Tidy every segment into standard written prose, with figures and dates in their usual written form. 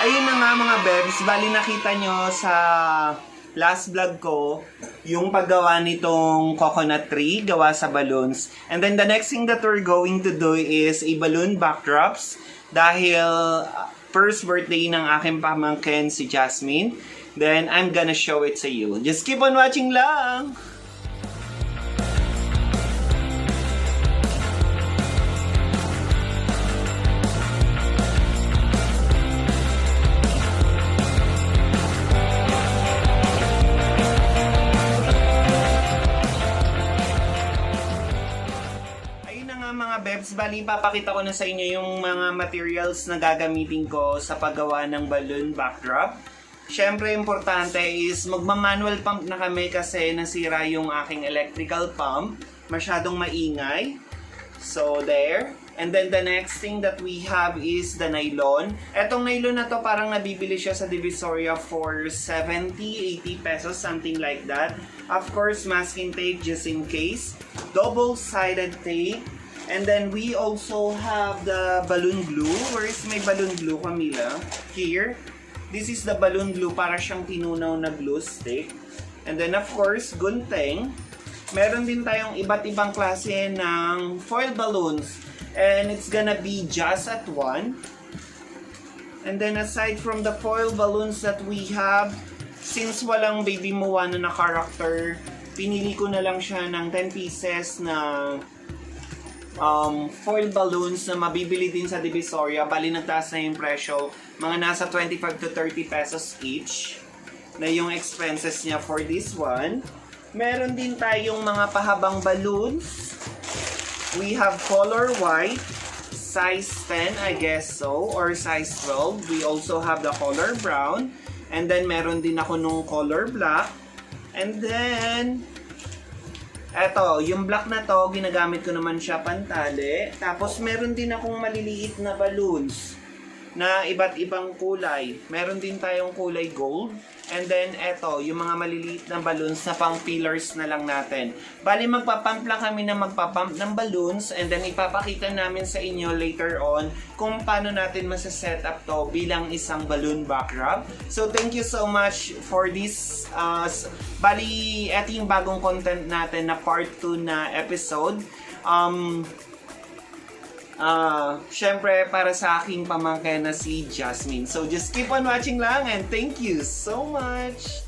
Ayun na nga mga bebs, bali nakita nyo sa last vlog ko yung paggawa nitong coconut tree gawa sa balloons. And then the next thing that we're going to do is a balloon backdrops dahil first birthday ng aking pamangkin si Jasmine. Then I'm gonna show it to you. Just keep on watching lang! Mga bebs, bali papakita ko na sa inyo yung mga materials na gagamitin ko sa paggawa ng balloon backdrop. Syempre, importante is magma-manual pump na kami kasi nasira yung aking electrical pump. Masyadong maingay. So, there. And then the next thing that we have is the nylon. Etong nylon na to parang nabibili siya sa Divisoria for 70-80 pesos, something like that. Of course, masking tape just in case. Double-sided tape. And then we also have the balloon glue. Where is my balloon glue, Camila? Here. This is the balloon glue para siyang tinunaw na glue stick. And then of course, gunting. Meron din tayong iba't ibang klase ng foil balloons. And it's gonna be just at one. And then aside from the foil balloons that we have, since walang Baby Moana na character, pinili ko na lang siya ng 10 pieces na foil balloons na mabibili din sa Divisoria. Bali nagtaas na yung presyo, mga nasa 25 to 30 pesos each na yung expenses niya for this one. Meron din tayong mga pahabang balloons. We have color white, size 10 I guess so, or size 12. We also have the color brown, and then meron din ako nung color black. And then eto, yung black na to, ginagamit ko naman siya pantali. Tapos meron din akong maliliit na balloons na iba't ibang kulay. Meron din tayong kulay gold. And then eto, yung mga maliliit na balloons na pang pillars na lang natin. Bali magpapump lang kami na magpapump ng balloons, and then ipapakita namin sa inyo later on kung paano natin masa-set up to bilang isang balloon backdrop. So thank you so much for this. Bali, eto yung bagong content natin na part 2 na episode. Syempre para sa aking pamangkin na si Jasmine. So just keep on watching lang, and thank you so much!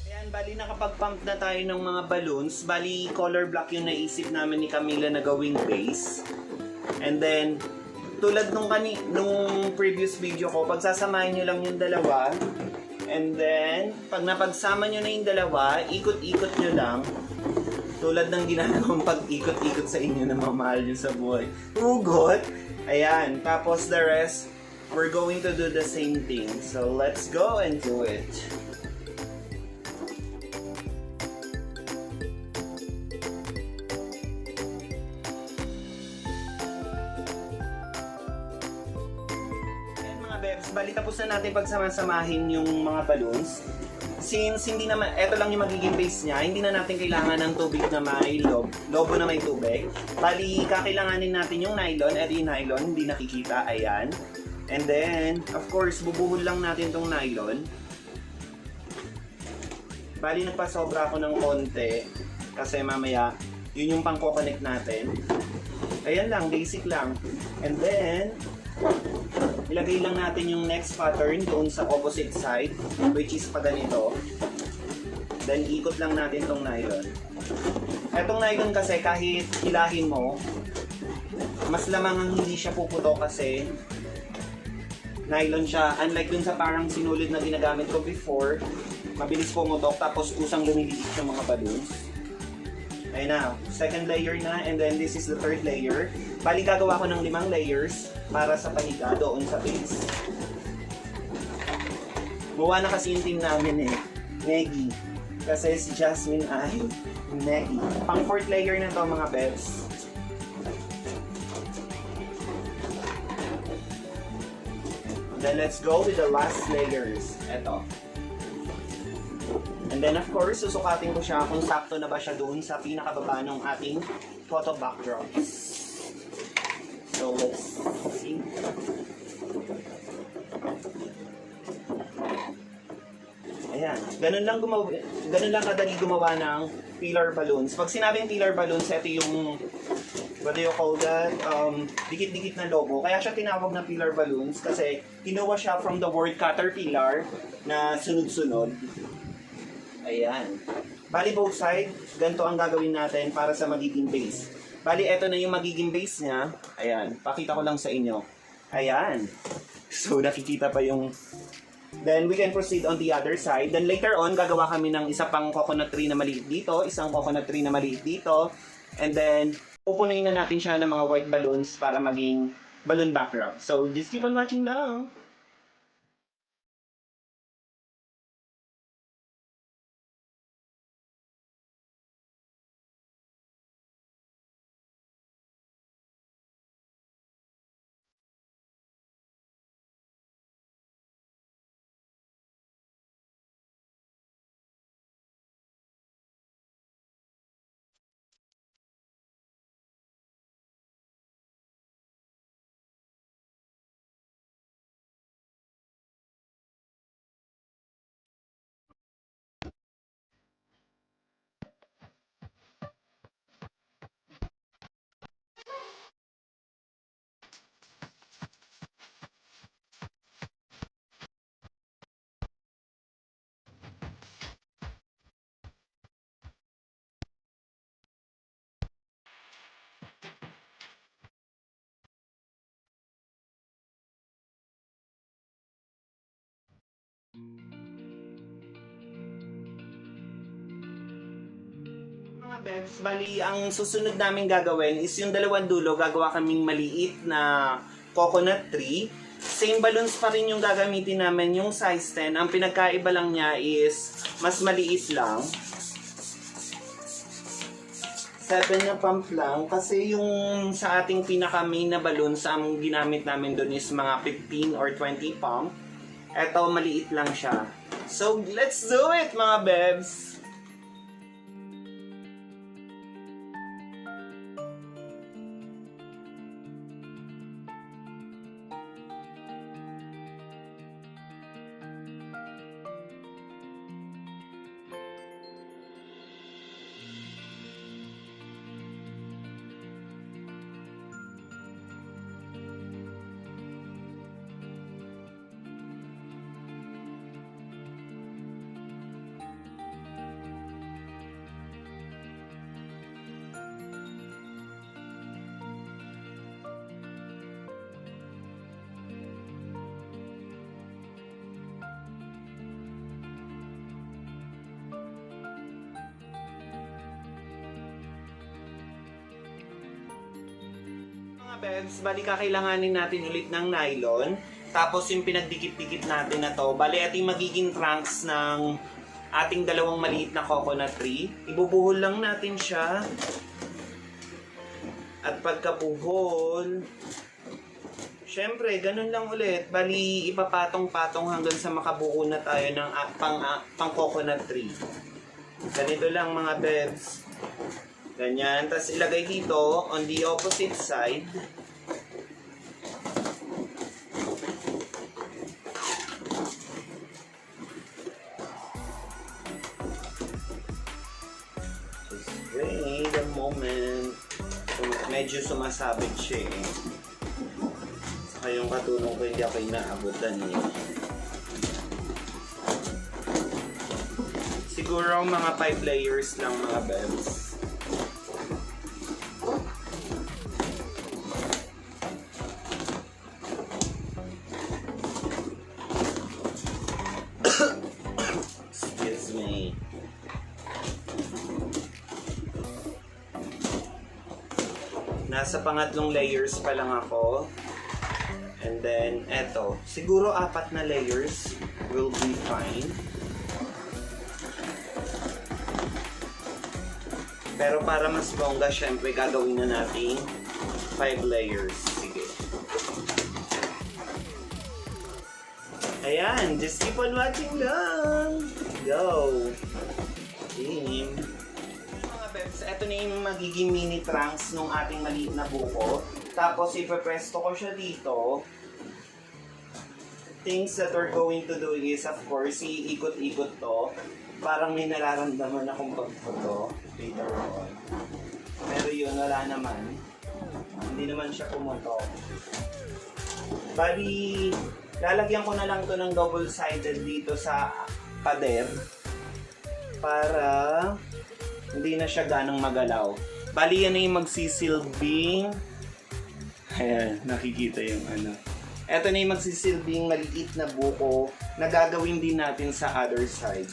Ayan, bali nakapag-pump na tayo ng mga balloons. Bali color black yung naisip namin ni Camila na gawing base. And then, tulad nung previous video ko, pagsasamahin nyo lang yung dalawa. And then, pag napagsama nyo na yung dalawa, ikot-ikot nyo lang. Tulad ng ginagawang pag-ikot-ikot sa inyo na mamahal nyo sa buhay. Hugot! Ayan. Tapos the rest, we're going to do the same thing. So, let's go and do it. Bebs, bali tapos na natin pagsama-samahin yung mga balloons. Since hindi naman, eto lang yung magiging base niya, hindi na natin kailangan ng tubig na may lobo na may tubig. Bali, kakailanganin natin yung nylon, eto yung nylon, hindi nakikita, ayan. And then, of course, bubuhol lang natin tong nylon. Bali, nagpasobra ako ng konti, kasi mamaya, yun yung pang-connect natin. Ayan lang, basic lang. And then, ilagay lang natin yung next pattern doon sa opposite side, which is pa ganito. Then ikot lang natin tong nylon. Etong nylon kasi kahit hilahin mo, mas lamang ang hindi siya puputo kasi nylon siya. Unlike dun sa parang sinulid na ginagamit ko before, mabilis pumutok tapos usang lumiliit yung mga balloons. Ayun na, second layer na, and then this is the third layer. Bali gagawa ko ng 5 layers para sa pahiga doon sa base. Buwa na kasi yung team namin Maggie. Kasi si Jasmine ay Maggie. Pang 4th layer na to mga bebs. Then let's go with the last layers. Ito. And then of course, susukatin ko siya kung sakto na ba siya doon sa pinakababa ng ating photo backdrops. So let's see. Ayan. Ganun lang kadali gumawa ng pillar balloons. Pag sinabing pillar balloons, ito yung, what do you call that? Dikit-dikit na logo. Kaya siya tinawag na pillar balloons kasi kinuha siya from the word caterpillar na sunod-sunod. Ayan. Bali both side, ganito ang gagawin natin para sa magiging base. Bali, ito na yung magiging base niya. Ayan. Pakita ko lang sa inyo. Ayan. So, nakikita pa yung... Then, we can proceed on the other side. Then, later on, gagawa kami ng isa pang coconut tree na maliit dito, isang coconut tree na maliit dito, and then, pupunuin na natin siya ng mga white balloons para maging balloon backdrop. So, just keep on watching lang. Mga bebs, bali ang susunod namin gagawin is yung dalawang dulo, gagawa kaming maliit na coconut tree. Same balloons pa rin yung gagamitin namin, yung size 10. Ang pinagkaiba lang niya is mas maliit lang. 7 na pump lang kasi yung sa ating pinaka main na balloons ang ginamit namin doon is mga 15 or 20 pump. Eto maliit lang siya. So let's do it mga bebs! Mga bebs, bali kakailanganin natin ulit ng nylon. Tapos yung pinagdikit-dikit natin na to, bali ito yung magiging trunks ng ating dalawang maliit na coconut tree. Ibubuhol lang natin siya. At pagkabuhol, syempre, ganun lang ulit. Bali, ipapatong-patong hanggang sa makabuo na tayo ng pang coconut tree. Ganito lang mga bebs. Ganyan. Tapos ilagay dito on the opposite side. Just wait a moment. Medyo sumasabit siya eh. Saka yung katulong ko hindi ako inaabutan eh. Siguro mga 5 layers lang mga bebs. Excuse me. Nasa pangatlong layers pa lang ako. And then, eto. Siguro 4 na layers will be fine. Pero para mas bongga, syempre gagawin na natin 5 layers. Sige. Ayan, just keep on watching lang. Go. Team. Mga bebs, eto na yung magiging mini trunks nung ating maliit na buko. Tapos ipepresto ko siya dito. Things that we're going to do is, of course, iikot-ikot to. Parang may nararamdaman akong pagputo later on. Pero yun, wala naman. Hindi naman siya pumutok. Bali, lalagyan ko na lang to ng double-sided dito sa pader para hindi na siya ganang magalaw. Bali, yan na yung magsisilbing. Ayan, nakikita yung ano. Ito na yung magsisilbing maliit na buko na gagawin din natin sa other side.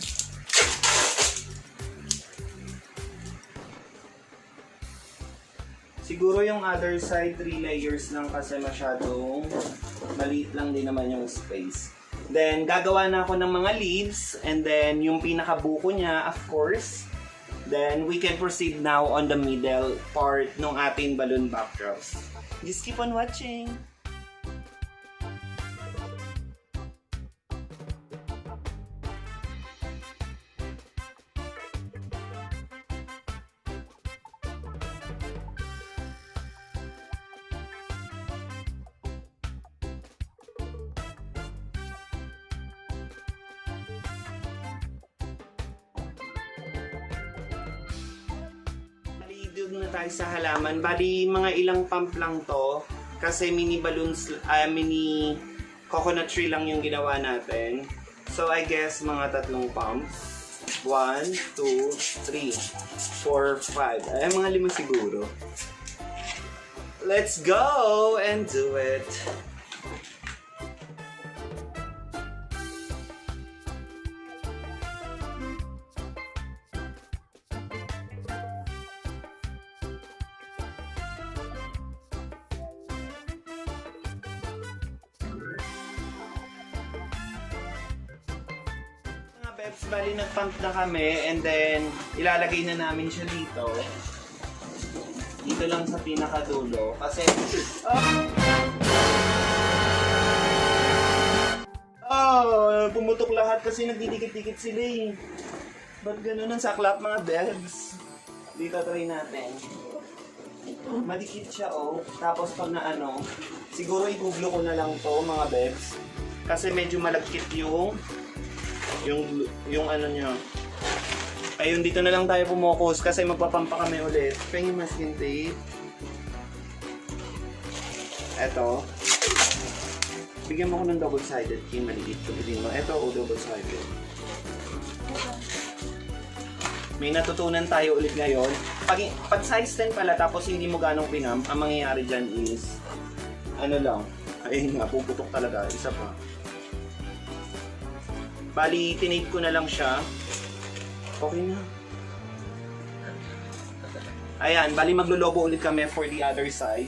Siguro yung other side, 3 layers lang kasi masyadong maliit lang din naman yung space. Then, gagawa na ako ng mga leaves and then yung pinakabuko niya, of course. Then, we can proceed now on the middle part ng ating balloon backdrops. Just keep on watching! Doon na tayo sa halaman. Bali, mga ilang pump lang to. Kasi mini balloons, mini coconut tree lang yung ginawa natin. So, I guess mga 3 pump. 1, 2, 3, 4, 5. Ay, mga 5 siguro. Let's go and do it! Peps, bali nag-pump na kami and then ilalagay na namin siya dito. Dito lang sa pinakadulo kasi pumutok lahat kasi nagdidikit-dikit sila eh. Ba't ganun ang saklap mga bebs? Dito try natin. Madikit siya oh. Tapos pag na ano, siguro i-google ko na lang to mga bebs. Kasi medyo malagkit yung ano niya. Ayun, dito na lang tayo pumokus kasi magpapampa kami ulit. Pengi masking tape. Eto. Bigyan mo ko ng double-sided key, maliit. Sabihin mo, eto o double-sided. May natutunan tayo ulit ngayon. Pag size 10 pala tapos hindi mo ganong pinam, ang mangyayari dyan is ano lang. Ayun nga, puputok talaga. Isa pa. Bali, tinape ko na lang siya. Okay na. Ayan, bali maglulobo ulit kami for the other side.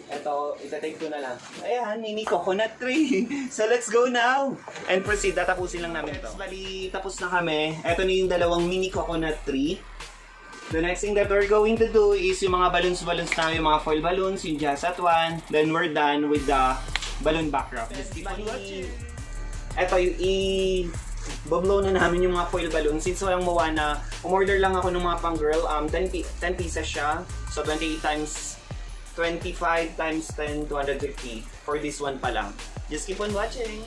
Ito, itatape ko na lang. Ayan, mini coconut tree. So let's go now. And proceed, tatapusin lang namin ito. Bali, tapos na kami. Ito na yung 2 mini coconut tree. The next thing that we're going to do is yung mga balloons na, yung mga foil balloons, yung just at one. Then we're done with the balloon backdrop. Just keep on watching. Eto, yung i-blow na namin yung mga foil balloons. Since walang Moana, umorder lang ako ng mga pang girl. 10 pieces siya. So 25 times 10, 250 for this one pa lang. Just keep on watching.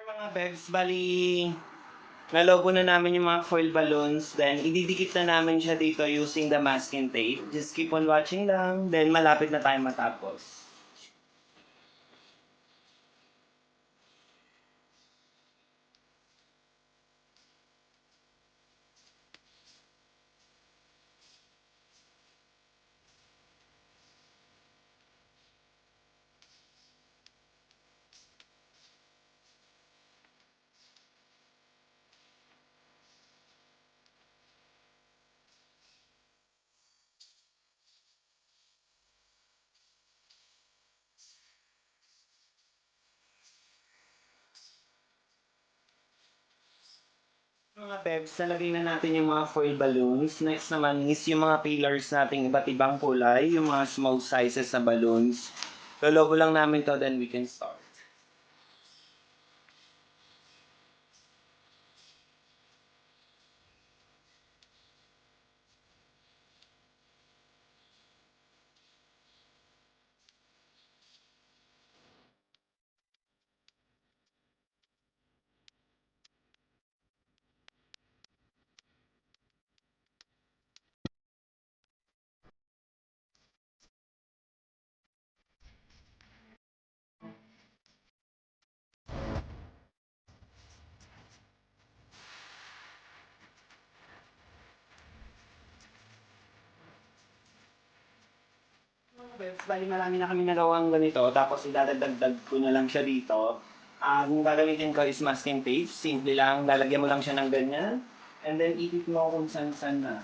Mga bebs, bali nalogo na namin yung mga foil balloons, then ididikit na namin siya dito using the masking tape. Just keep on watching lang, then malapit na tayo matapos. Mga bebs, nalagay na natin yung mga foil balloons. Next naman is yung mga pillars nating iba't ibang kulay, yung mga small sizes na balloons. Lolobo lang namin to, then we can start. Bebs, bali marami na kami nagawang ganito, tapos idadagdag ko na lang siya dito. Ang gagamitin ko is masking tape. Simple lang, lalagyan mo lang siya ng ganyan. And then, ikit mo kung saan na.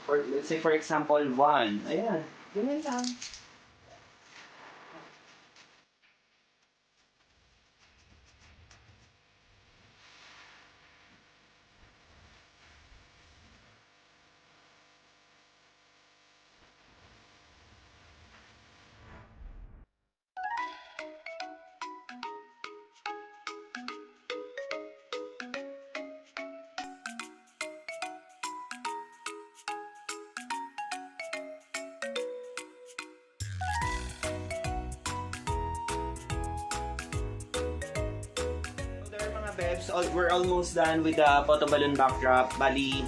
For, let's say, for example, 1. Ayan, ganyan lang. Bebs, we're almost done with the photo balloon backdrop. Bali,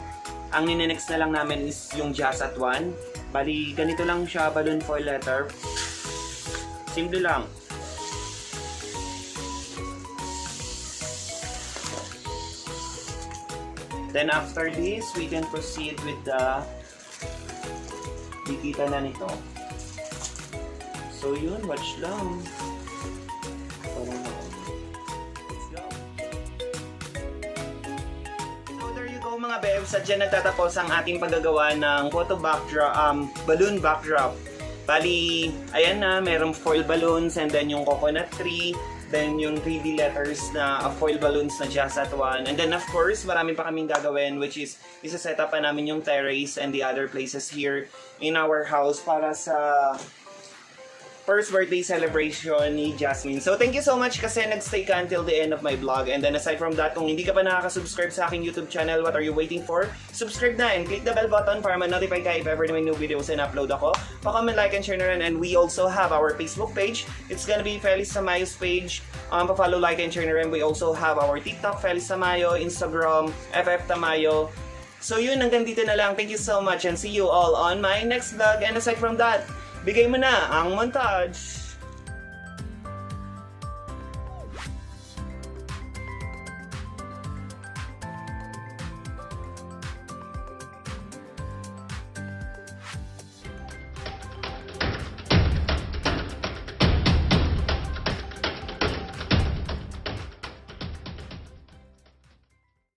ang ninenext na lang namin is yung Jazz at 1. Bali, ganito lang siya, balloon foil letter. Simple lang. Then after this, we can proceed with the dikita na nito. So yun, watch lang. Parang mga bebs, at dyan nagtatapos ang ating paggagawa ng photo backdrop, balloon backdrop. Bali, ayan na, merong foil balloons and then yung coconut tree, then yung 3D letters na foil balloons na Jazz at 1. And then of course, marami pa kaming gagawin, which is isa-set up pa namin yung terrace and the other places here in our house para sa first birthday celebration ni Jasmine. So thank you so much kasi nagstay ka until the end of my vlog. And then aside from that, kung hindi ka pa nakaka-subscribe sa aking YouTube channel, what are you waiting for? Subscribe na and click the bell button para ma-notify ka if ever may new videos and upload ako. Pa-comment, like, and share na rin. And we also have our Facebook page. It's gonna be Feliz Tamayo's page. Pa-follow, like, and share na rin. We also have our TikTok, Feliz Tamayo, Instagram, FF Tamayo. So yun, hanggang dito na lang. Thank you so much and see you all on my next vlog. And aside from that, bigay mo na ang montage!